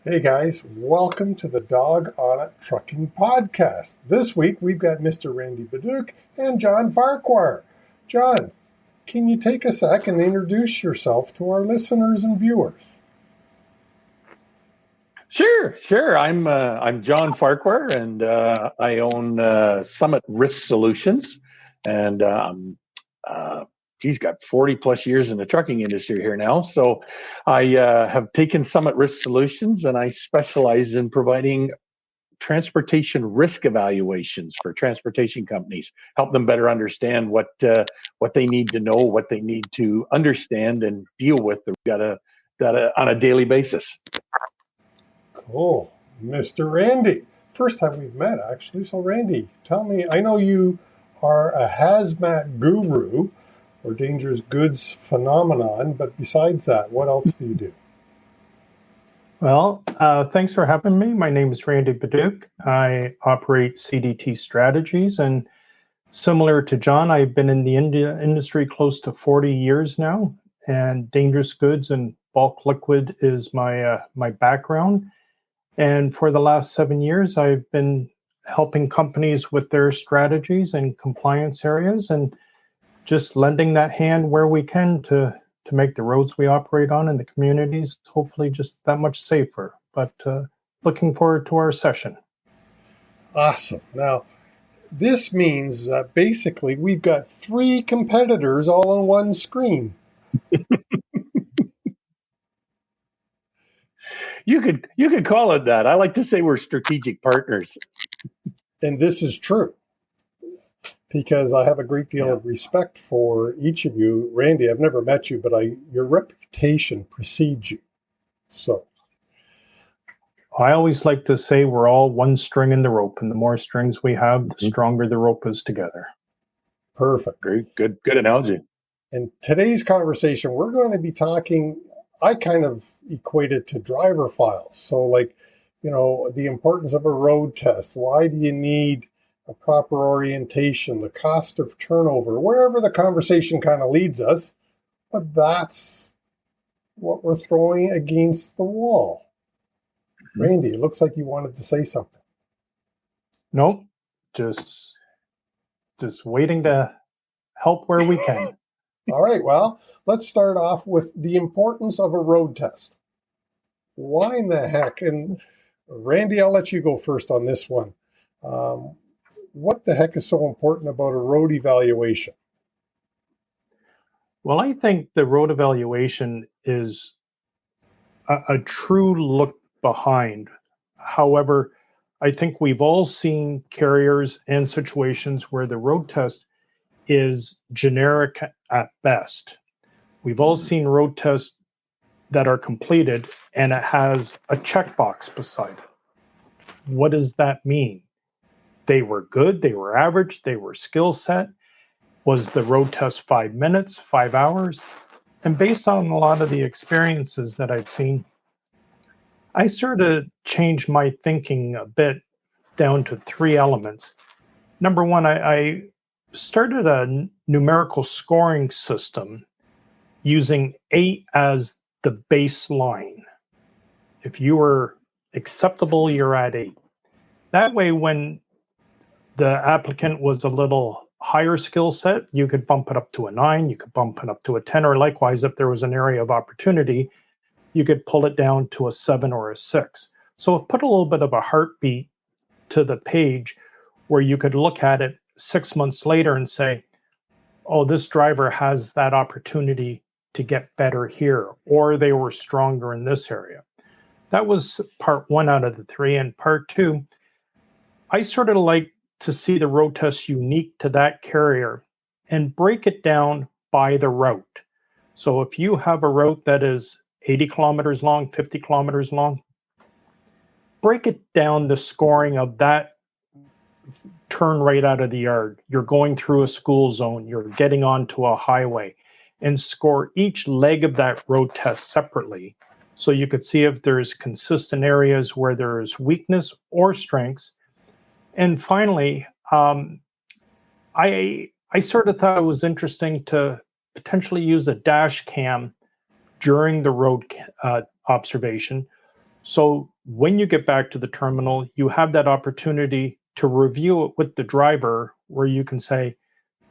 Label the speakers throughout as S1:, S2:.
S1: Hey guys, welcome to the Dawg on It Trucking Podcast. This week we've got Mr. Randy Badiuk and John Farquhar. John, can you take a sec and introduce yourself to our listeners and viewers?
S2: Sure. I'm John Farquhar, and I own Summit Risk Solutions, and got 40 plus years in the trucking industry here now. So I have taken Summit Risk Solutions, and I specialize in providing transportation risk evaluations for transportation companies, help them better understand what they need to know, what they need to understand and deal with on a daily basis.
S1: Cool. Mr. Randy, first time we've met actually. So Randy, tell me, I know you are a hazmat guru or dangerous goods phenomenon, but besides that, what else do you do?
S3: Well, thanks for having me. My name is Randy Badiuk. I operate CDT Strategies, and similar to John, I've been in the industry close to 40 years now, and dangerous goods and bulk liquid is my background. And for the last 7 years, I've been helping companies with their strategies and compliance areas and just lending that hand where we can to make the roads we operate on and the communities hopefully just that much safer. But looking forward to our session.
S1: Awesome. Now, this means that basically we've got three competitors all on one screen.
S2: You could call it that. I like to say we're strategic partners.
S1: And this is true because I have a great deal of respect for each of you. Randy, I've never met you, but your reputation precedes you. So
S3: I always like to say we're all one string in the rope, and the more strings we have, the stronger the rope is together.
S1: Perfect.
S2: Great. Good analogy.
S1: In today's conversation, we're going to be talking, I kind of equate it to driver files. So the importance of a road test. Why do you need a proper orientation, the cost of turnover, wherever the conversation kind of leads us, but that's what we're throwing against the wall. Mm-hmm. Randy, it looks like you wanted to say something.
S3: Nope, just waiting to help where we can.
S1: All right, well, let's start off with the importance of a road test. Why in the heck? And Randy, I'll let you go first on this one. What the heck is so important about a road evaluation?
S3: Well, I think the road evaluation is a true look behind. However, I think we've all seen carriers and situations where the road test is generic at best. We've all seen road tests that are completed and it has a checkbox beside it. What does that mean? They were good, they were average, they were skill set. Was the road test 5 minutes, 5 hours? And based on a lot of the experiences that I've seen, I sort of changed my thinking a bit down to 3 elements. Number one, I started a numerical scoring system using 8 as the baseline. If you were acceptable, you're at 8. That way, when the applicant was a little higher skill set, you could bump it up to a 9, you could bump it up to a 10, or likewise, if there was an area of opportunity, you could pull it down to a 7 or a 6. So it put a little bit of a heartbeat to the page where you could look at it 6 months later and say, oh, this driver has that opportunity to get better here, or they were stronger in this area. That was part 1 out of the 3. And part 2, I sort of like to see the road test unique to that carrier and break it down by the route. So if you have a route that is 80 kilometers long, 50 kilometers long, break it down the scoring of that turn right out of the yard. You're going through a school zone, you're getting onto a highway, and score each leg of that road test separately. So you could see if there's consistent areas where there's weakness or strengths. And finally, I sort of thought it was interesting to potentially use a dash cam during the road observation So when you get back to the terminal, you have that opportunity to review it with the driver where you can say,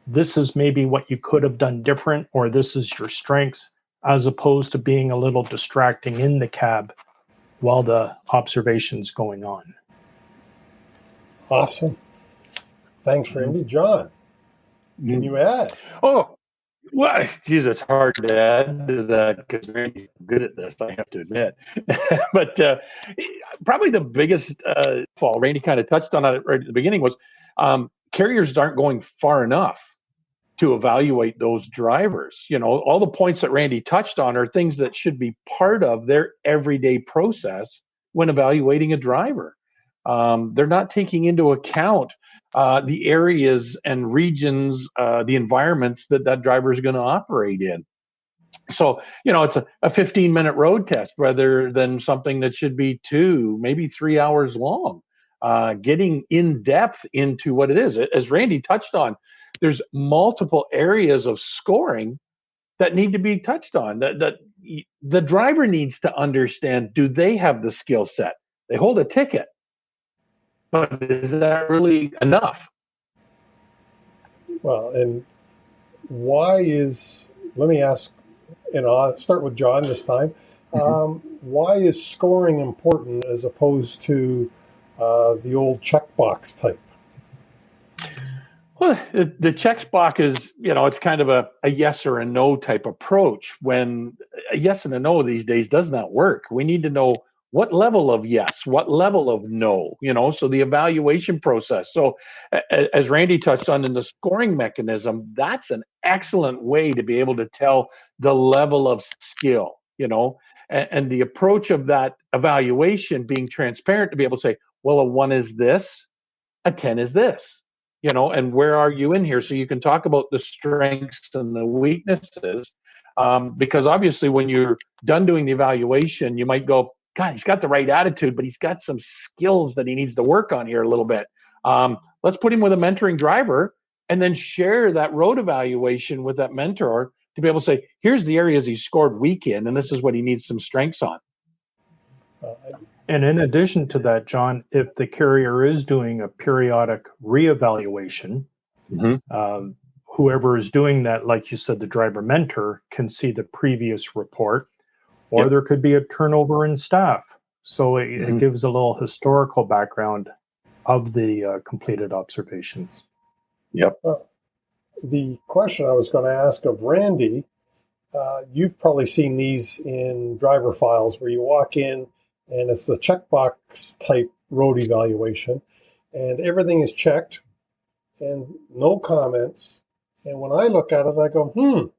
S3: this is maybe what you could have done different, or this is your strengths, as opposed to being a little distracting in the cab while the observation's going on.
S1: Awesome. Thanks, Randy. John, can you add?
S2: Oh, well, geez, it's hard to add to that because Randy's good at this, I have to admit. But probably the biggest fall, Randy kind of touched on it right at the beginning, was carriers aren't going far enough to evaluate those drivers. You know, all the points that Randy touched on are things that should be part of their everyday process when evaluating a driver. They're not taking into account the areas and regions, the environments that that driver is going to operate in. So, you know, it's a 15-minute road test rather than something that should be 2, maybe 3 hours long. Getting in depth into what it is. As Randy touched on, there's multiple areas of scoring that need to be touched on. That the driver needs to understand, do they have the skill set? They hold a ticket, but is that really enough?
S1: Well, and let me ask, and I'll start with John this time. Why is scoring important as opposed to the old checkbox type?
S2: Well, the checkbox is, you know, it's kind of a yes or a no type approach, when a yes and a no these days does not work. We need to know what level of yes, what level of no, you know, so the evaluation process. So as Randy touched on in the scoring mechanism, that's an excellent way to be able to tell the level of skill, you know, and the approach of that evaluation being transparent to be able to say, well, a 1 is this, a 10 is this, you know, and where are you in here? So you can talk about the strengths and the weaknesses. Because obviously when you're done doing the evaluation, you might go, God, he's got the right attitude, but he's got some skills that he needs to work on here a little bit. Let's put him with a mentoring driver and then share that road evaluation with that mentor to be able to say, here's the areas he scored weak in, and this is what he needs some strengths on.
S3: And in addition to that, John, if the carrier is doing a periodic reevaluation, whoever is doing that, like you said, the driver mentor can see the previous report, or there could be a turnover in staff. So it gives a little historical background of the completed observations.
S1: The question I was going to ask of Randy, you've probably seen these in driver files where you walk in and it's the checkbox type road evaluation and everything is checked and no comments. And when I look at it, I go,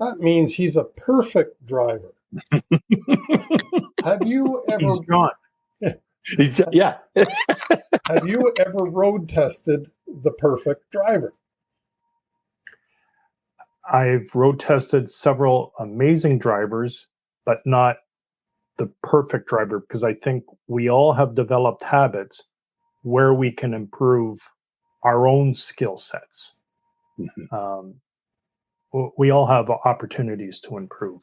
S1: that means he's a perfect driver. Have you ever...
S3: He's John.
S2: Yeah.
S1: Have you ever road tested the perfect driver?
S3: I've road tested several amazing drivers, but not the perfect driver, because I think we all have developed habits where we can improve our own skill sets. We all have opportunities to improve.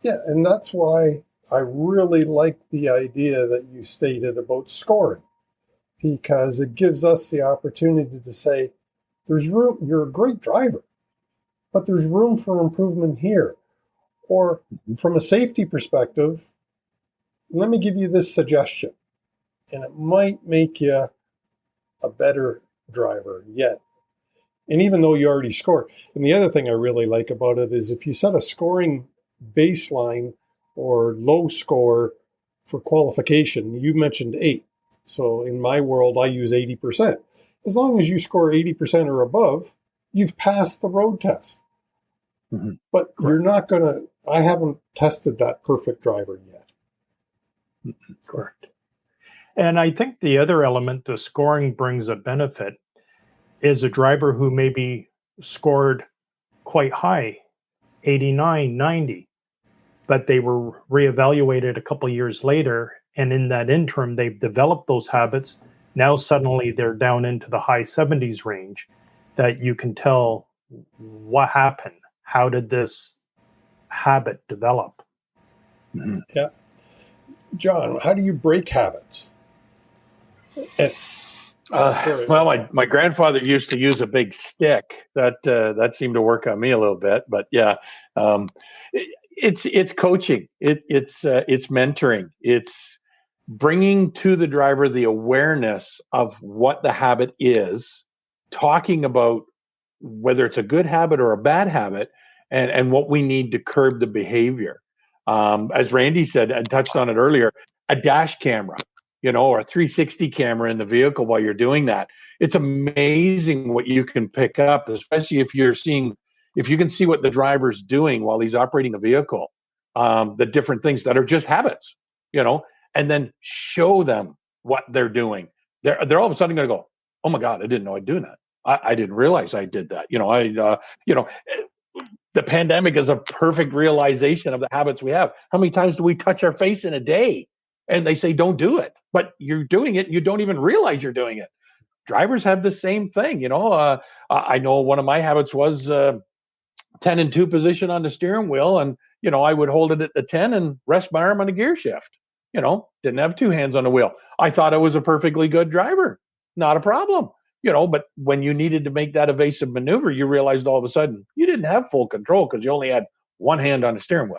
S1: Yeah, and that's why I really like the idea that you stated about scoring, because it gives us the opportunity to say, there's room, you're a great driver, but there's room for improvement here. Or from a safety perspective, let me give you this suggestion, and it might make you a better driver yet. And even though you already scored. And the other thing I really like about it is if you set a scoring baseline or low score for qualification, you mentioned 8. So in my world, I use 80%. As long as you score 80% or above, you've passed the road test. But you're not going to, I haven't tested that perfect driver yet.
S3: Correct. And I think the other element the scoring brings a benefit is a driver who maybe scored quite high, 89, 90, but they were reevaluated a couple of years later. And in that interim, they've developed those habits. Now suddenly they're down into the high 70s range, that you can tell what happened. How did this habit develop?
S1: Yeah. John, how do you break habits? And sorry.
S2: Well, my grandfather used to use a big stick. That seemed to work on me a little bit. But yeah, um, it's coaching. It's mentoring. It's bringing to the driver the awareness of what the habit is, talking about whether it's a good habit or a bad habit, and what we need to curb the behavior. As Randy said and touched on it earlier, a dash camera, or a 360 camera in the vehicle while you're doing that. It's amazing what you can pick up, especially if you can see what the driver's doing while he's operating the vehicle, the different things that are just habits, and then show them what they're doing. They're all of a sudden going to go, oh my God, I didn't know I'd do that. I didn't realize I did that. The pandemic is a perfect realization of the habits we have. How many times do we touch our face in a day? And they say, don't do it, but you're doing it. And you don't even realize you're doing it. Drivers have the same thing. I know one of my habits was 10 and 2 position on the steering wheel. And, I would hold it at the 10 and rest my arm on a gear shift. Didn't have 2 hands on the wheel. I thought I was a perfectly good driver. Not a problem. But when you needed to make that evasive maneuver, you realized all of a sudden you didn't have full control because you only had 1 hand on the steering wheel.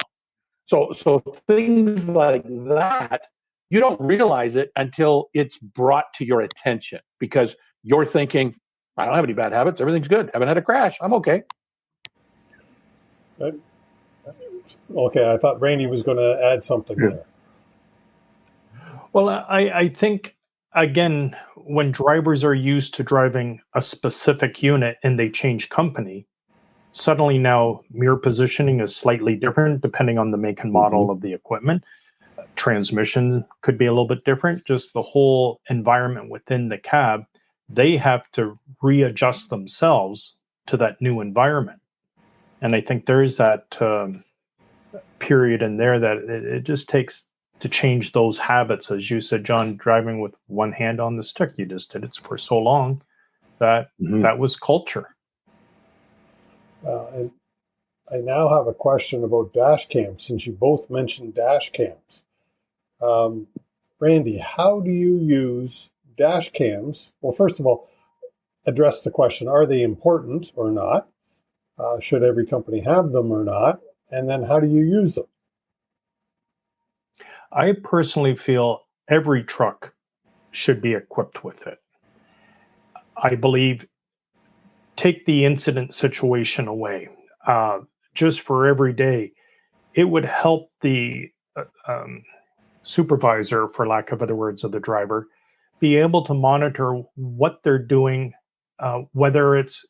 S2: So things like that, you don't realize it until it's brought to your attention because you're thinking, I don't have any bad habits. Everything's good. Haven't had a crash. I'm okay.
S1: Okay, I thought Randy was going to add something there.
S3: Well, I think, again, when drivers are used to driving a specific unit and they change company, suddenly now mirror positioning is slightly different depending on the make and model of the equipment. Transmission could be a little bit different. Just the whole environment within the cab, they have to readjust themselves to that new environment. And I think there is that period in there that it just takes to change those habits. As you said, John, driving with 1 hand on the stick, you just did it for so long that that was culture.
S1: And I now have a question about dash cams, since you both mentioned dash cams. Randy, how do you use dash cams? Well, first of all, address the question, are they important or not? Should every company have them or not? And then how do you use them?
S3: I personally feel every truck should be equipped with it. I believe, take the incident situation away. Just for every day, it would help the supervisor, for lack of other words, of the driver, be able to monitor what they're doing, whether it's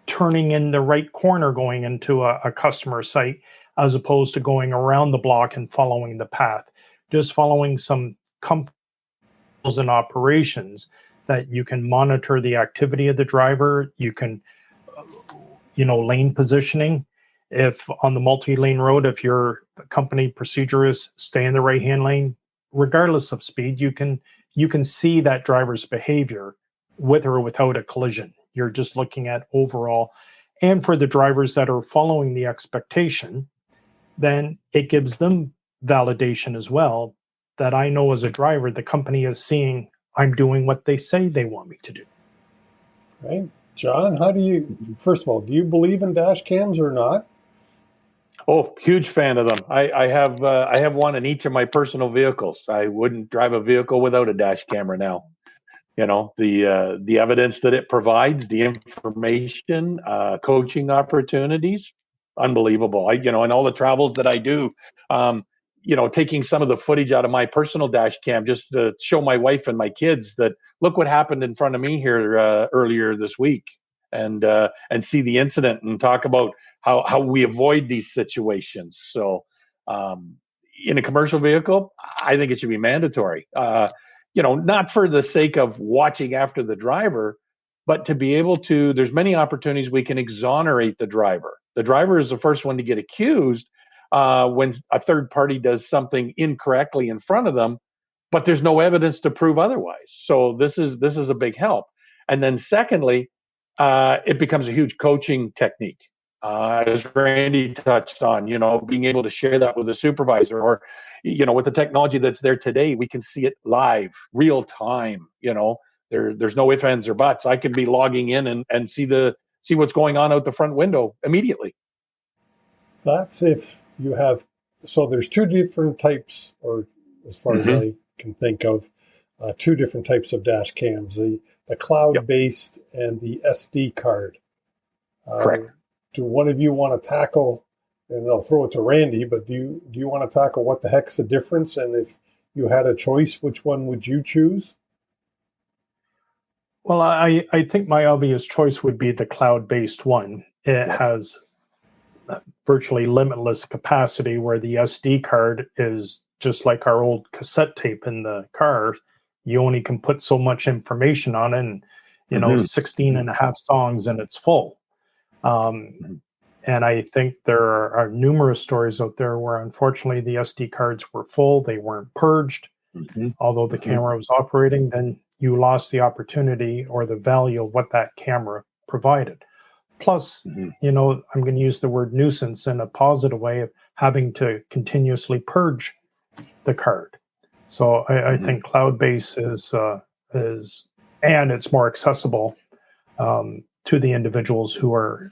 S3: turning in the right corner going into a customer site, as opposed to going around the block and following the path. Just following some rules and operations that you can monitor the activity of the driver. You can, lane positioning. If on the multi-lane road, if your company procedure is stay in the right-hand lane, regardless of speed, you can see that driver's behavior with or without a collision. You're just looking at overall. And for the drivers that are following the expectation, then it gives them validation as well, that I know as a driver, the company is seeing I'm doing what they say they want me to do.
S1: Right. John, first of all, do you believe in dash cams or not?
S2: Oh, huge fan of them. I have one in each of my personal vehicles. I wouldn't drive a vehicle without a dash camera now. The evidence that it provides, the information, coaching opportunities, unbelievable. And all the travels that I do, taking some of the footage out of my personal dash cam just to show my wife and my kids that look what happened in front of me here earlier this week, and see the incident and talk about how we avoid these situations. So in a commercial vehicle, I think it should be mandatory. Not for the sake of watching after the driver, but to be able to, there's many opportunities we can exonerate the driver. The driver is the first one to get accused when a third party does something incorrectly in front of them, but there's no evidence to prove otherwise. So this is a big help. And then secondly, it becomes a huge coaching technique. as Randy touched on, being able to share that with a supervisor, or, with the technology that's there today, we can see it live, real time. There's no ifs, ands, or buts. I can be logging in and see what's going on out the front window immediately.
S1: That's if you have, so there's two different types, or as far as I can think of, two different types of dash cams, the cloud-based and the SD card.
S2: Correct.
S1: Do one of you want to tackle, and I'll throw it to Randy, but do you want to tackle what the heck's the difference? And if you had a choice, which one would you choose?
S3: Well, I think my obvious choice would be the cloud-based one. It has virtually limitless capacity, where the SD card is just like our old cassette tape in the car. You only can put so much information on it, and 16 and a half songs and it's full. And I think there are numerous stories out there where unfortunately the SD cards were full, they weren't purged, although the camera was operating, then you lost the opportunity or the value of what that camera provided. Plus, I'm going to use the word nuisance in a positive way, of having to continuously purge the card. So I think cloud-based is, and it's more accessible to the individuals who are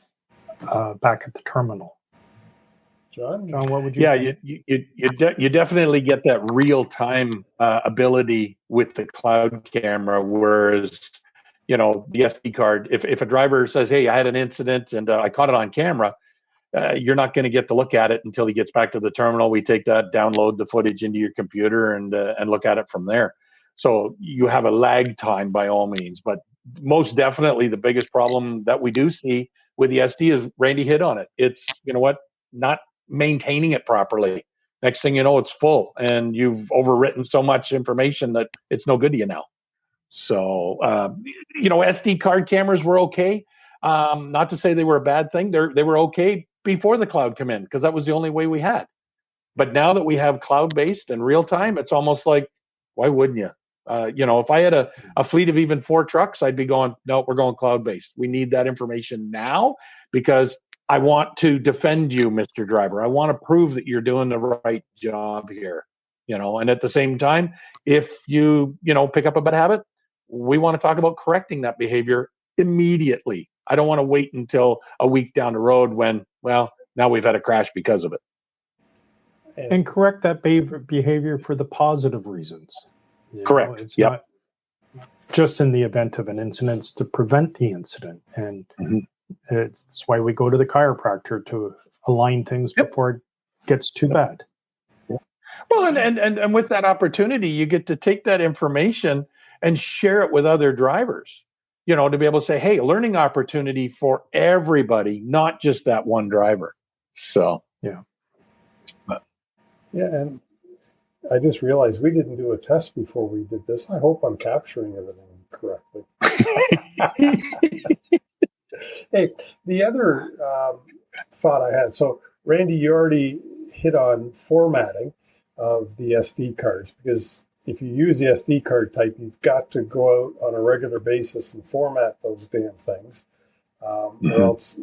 S3: back at the terminal.
S1: John,
S3: what would you think?
S2: You definitely get that real-time ability with the cloud camera, whereas the SD card, if a driver says, hey, I had an incident and I caught it on camera, you're not going to get to look at it until he gets back to the terminal. We take that, download the footage into your computer and look at it from there. So you have a lag time by all means, but most definitely the biggest problem that we do see with the SD is Randy hit on it. It's, not maintaining it properly. Next thing you know, it's full and you've overwritten so much information that it's no good to you now. So, SD card cameras were okay. Not to say they were a bad thing. They were okay before the cloud came in, because that was the only way we had. But now that we have cloud-based and real-time, it's almost like, why wouldn't you? If I had a fleet of even 4 trucks, I'd be going, no, we're going cloud-based. We need that information now, because I want to defend you, Mr. Driver. I want to prove that you're doing the right job here. And at the same time, if you, pick up a bad habit, we want to talk about correcting that behavior immediately. I don't want to wait until a week down the road when, well, now we've had a crash because of it.
S3: And correct that behavior for the positive reasons.
S2: Correct.
S3: It's not just in the event of an incident, it's to prevent the incident. And it's why we go to the chiropractor, to align things before it gets too bad.
S2: Well, and with that opportunity, you get to take that information and share it with other drivers, to be able to say, hey, a learning opportunity for everybody, not just that one driver. So,
S1: yeah. And I just realized we didn't do a test before we did this. I hope I'm capturing everything correctly. Hey, the other thought I had, so Randy, you already hit on formatting of the SD cards, because if you use the SD card type, you've got to go out on a regular basis and format those damn things, or else,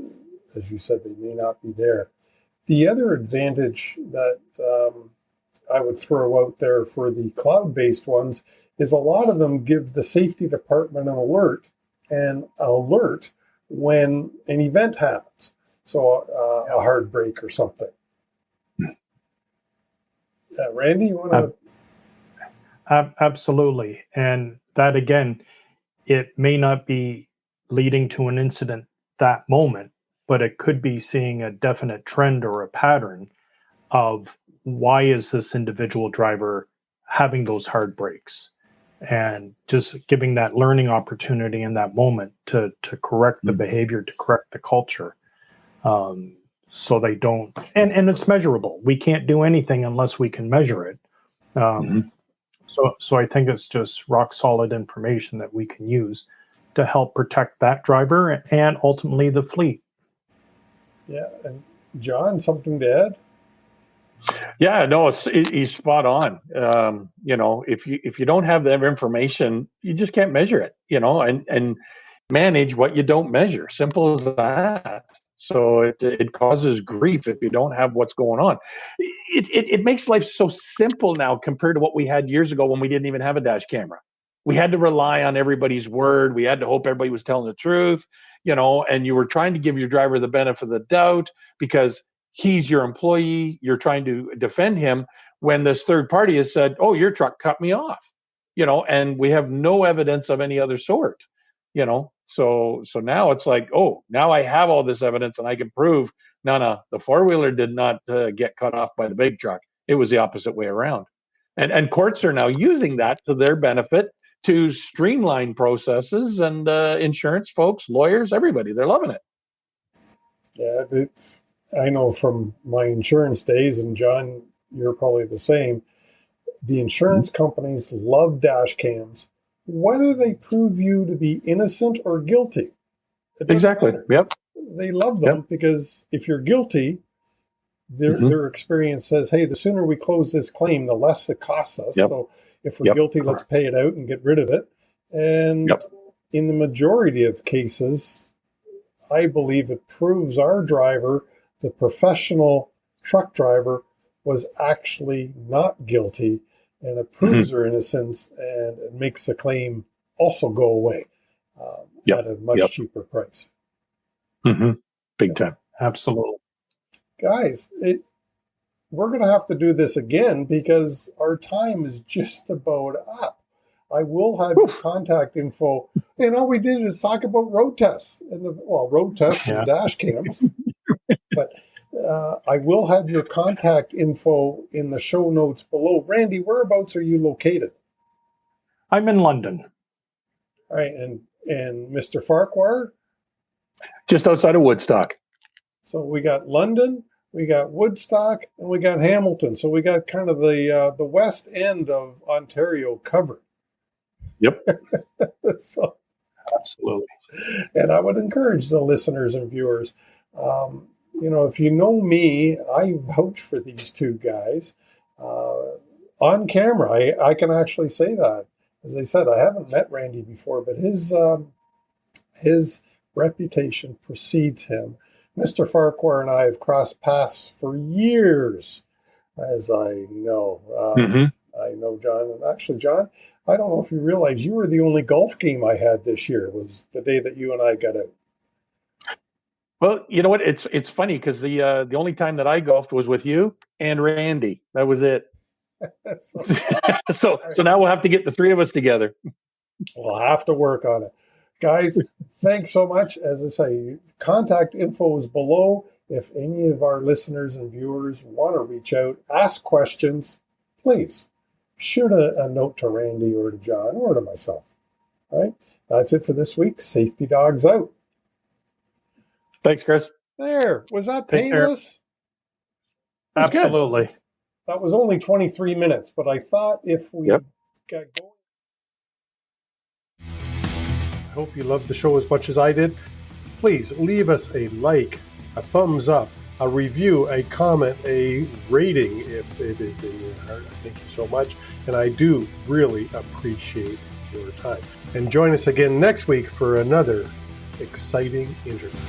S1: as you said, they may not be there. The other advantage that I would throw out there for the cloud-based ones is a lot of them give the safety department an alert when an event happens. So a hard break or something. Randy, you want to?
S3: Absolutely. And that, again, it may not be leading to an incident that moment, but it could be seeing a definite trend or a pattern of why is this individual driver having those hard breaks, and just giving that learning opportunity in that moment to correct the behavior, to correct the culture, so they don't, and it's measurable. We can't do anything unless we can measure it. So I think it's just rock solid information that we can use to help protect that driver and ultimately the fleet.
S1: Yeah. And John, something to add?
S2: Yeah, no, he's spot on. If you don't have that information, you just can't measure it, and manage what you don't measure. Simple as that. So it causes grief if you don't have what's going on. It makes life so simple now compared to what we had years ago when we didn't even have a dash camera. We had to rely on everybody's word. We had to hope everybody was telling the truth, and you were trying to give your driver the benefit of the doubt because he's your employee. You're trying to defend him when this third party has said, oh, your truck cut me off, and we have no evidence of any other sort, So now it's like, oh, now I have all this evidence and I can prove, no, the four-wheeler did not get cut off by the big truck. It was the opposite way around. And courts are now using that to their benefit to streamline processes, and insurance folks, lawyers, everybody, they're loving it.
S1: Yeah, I know from my insurance days, and John, you're probably the same. The insurance companies love dash cams, whether they prove you to be innocent or guilty.
S2: Exactly.
S1: Matter.
S2: Yep.
S1: They love them because if you're guilty, their experience says, hey, the sooner we close this claim, the less it costs us. Yep. So if we're guilty, let's pay it out and get rid of it. And in the majority of cases, I believe it proves our driver, the professional truck driver, was actually not guilty, and it proves their innocence, and it makes the claim also go away at a much cheaper price.
S2: Big time.
S3: Absolutely.
S1: Guys, we're going to have to do this again because our time is just about up. I will have your contact info. And all we did is talk about road tests and and dash cams. But I will have your contact info in the show notes below. Randy, whereabouts are you located?
S3: I'm in London.
S1: All right. And Mr. Farquhar?
S2: Just outside of Woodstock.
S1: So we got London, we got Woodstock, and we got Hamilton. So we got kind of the west end of Ontario covered.
S2: Yep.
S1: So,
S3: absolutely.
S1: And I would encourage the listeners and viewers, if you know me, I vouch for these two guys. On camera, I can actually say that. As I said, I haven't met Randy before, but his reputation precedes him. Mr. Farquhar and I have crossed paths for years, as I know. I know John. And actually, John, I don't know if you realize you were the only golf game I had this year was the day that you and I got out.
S2: Well, you know what? It's funny because the only time that I golfed was with you and Randy. That was it. So now we'll have to get the three of us together.
S1: We'll have to work on it. Guys, thanks so much. As I say, contact info is below. If any of our listeners and viewers want to reach out, ask questions, please shoot a note to Randy or to John or to myself. All right. That's it for this week. Safety Dogs out.
S2: Thanks, Chris.
S1: There. Was that painless?
S3: Absolutely.
S1: That was only 23 minutes, but I thought if we got going. I hope you loved the show as much as I did. Please leave us a like, a thumbs up, a review, a comment, a rating if it is in your heart. Thank you so much. And I do really appreciate your time. And join us again next week for another exciting interview.